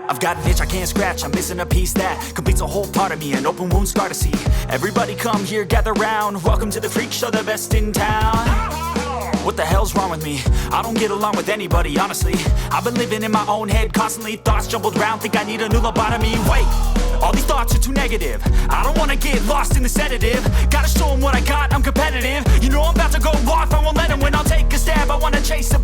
I've got an itch I can't scratch, I'm missing a piece that completes a whole part of me, an open wound scar to see. Everybody come here, gather round, welcome to the freak show, the best in town. What the hell's wrong with me? I don't get along with anybody, honestly. I've been living in my own head constantly, thoughts jumbled around, think I need a new lobotomy. Wait, all these thoughts are too negative, I don't wanna get lost in the sedative. Gotta show them what I got, I'm competitive. You know I'm about to go off, I won't let them win, I'll take a stab, I wanna chase a